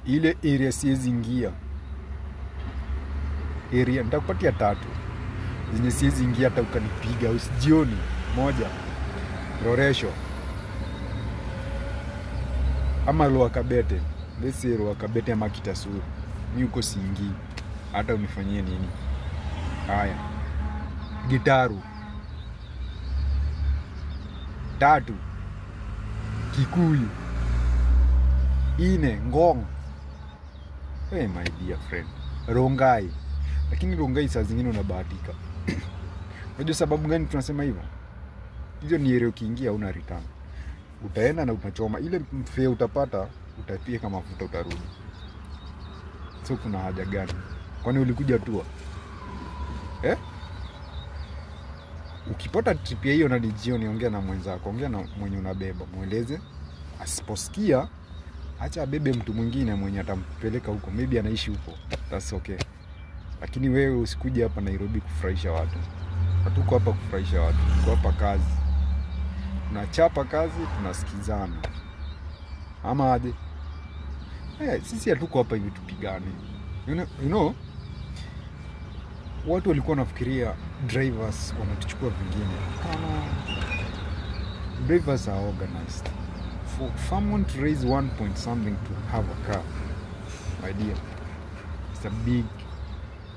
Ile area siwezi ingia. Area nitakupatia 3 zenye siwezi ingia hata ukanipiga usijioni. 1 Roresho ama Lower Kabete. Let's say Lower Kabete ama Kitasuru. Mimi uko siingii hata unifanyie nini. Haya, Gitaru. 3 Kikuyu. 4 Ngong. Hey my dear friend, Rongai. Lakini Rongai saa zingine unabahatika. Unajua sababu gani tunasema hivyo? Hiyo ni area ukiingia una return. Utaenda na utachoma ile fare utapata, utapia kama mafuta utarudi. So kuna haja gani? Kwani ulikuja tu? Ukipata trip hiyo na jioni, ongea na mwenzako, ongea na mwenye unabeba, mueleze. Asiposikia acha abebe mtu mwingine mwenye atampeleka huko, maybe anaishi huko, that's okay. Lakini wewe usikuje hapa Nairobi kufurahisha watu. Hatuko hapa kufurahisha watu, tuko hapa kazi. Tunachapa kazi, tunasikizana. Ama aje? Sisi hatuko hapa hivi tupigane. You know, watu walikuwa wanafikiria drivers wanatuchukua vingine. Drivers are organized. For someone to raise 1 point something to have a car, my dear, it's a big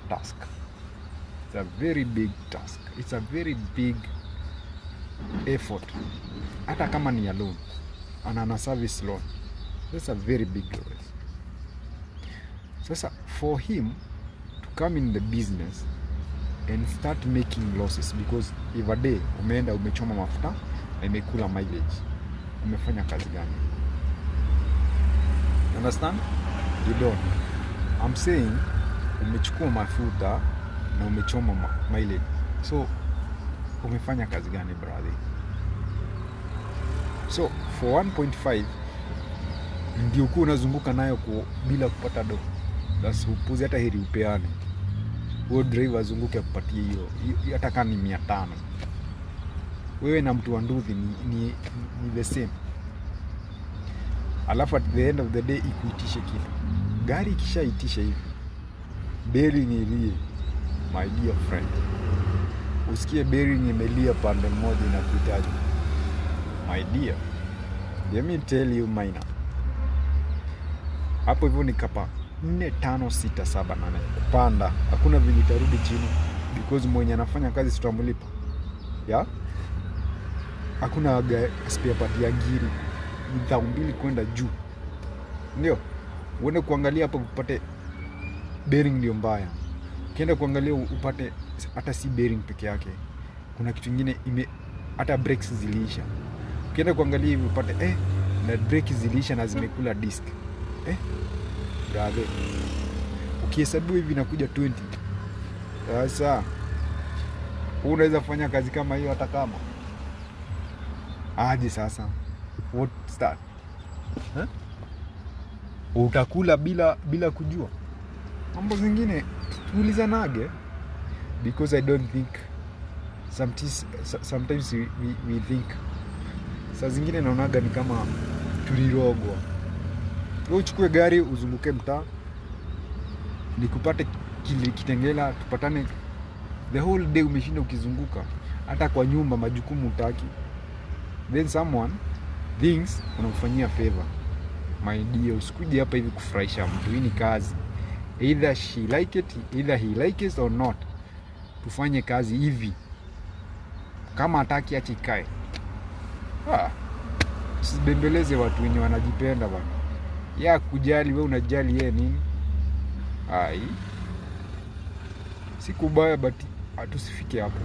task. It's a very big task. It's a very big effort. Hata kama ni loan, ana service loan, that's a very big loan. Sasa for him to come in the business and start making losses, because if a day umeenda umechoma mafuta na imekula mileage, umefanya kazi gani? Understand? You don't. I'm saying umechukua mafuta na umechoma mileage, so umefanya kazi gani brother? So for 1.5 ndio uko unazunguka nayo bila kupata do. That's upuzi, hata heri upeane. Huo driver azunguke akupatie hiyo hata kama ni 500. Wewe na mtu wa nduthi ni the same. Alafu at the end of the day ikuitishe kitu. Gari ikishaitisha hivi, bearing ilie, my dear friend. Usikie bearing imelia pande moja na kuitaji. My dear, let me tell you mine. Hapo hivyo ni kapa 4, 5, 6, 7, 8 kupanda. Hakuna vile itarudi chini, because mwenye anafanya kazi tutamlipa. Hakuna spare part ya giri 2,000 kwenda juu. Ndio uende kuangalia hapo upate bearing ndio mbaya. Ukienda kuangalia upate hata si bearing peke yake, kuna kitu kingine hata brakes ziliisha. Ukienda kuangalia hivi upate na brakes ziliisha na zimekula disc. Brother, ukihesabu hivi nakuja 20. Sasa unaweza fanya kazi kama hiyo hata kama aje? Sasa what start? Utakula bila kujua mambo zingine. Tuulizanage, because I don't think sometimes we think. Saa zingine naonaga ni kama tulirogwa. Wewe uchukue gari uzunguke mtaa, nikupate Kitengela, tupatane the whole day, umeshinda ukizunguka. Hata kwa nyumba majukumu utaki, then someone thinks unamfanyia favor. My dear, usikuje hapa hivi kufurahisha mtu. Hii ni kazi. Either she like it, either he like it or not. Tufanye kazi hivi. Kama hataki acha ikae. Usibembeleze watu wenye wanajipenda bana. Kujali wewe unajali yeye nini? Sikubaya, but hatusifike hapo.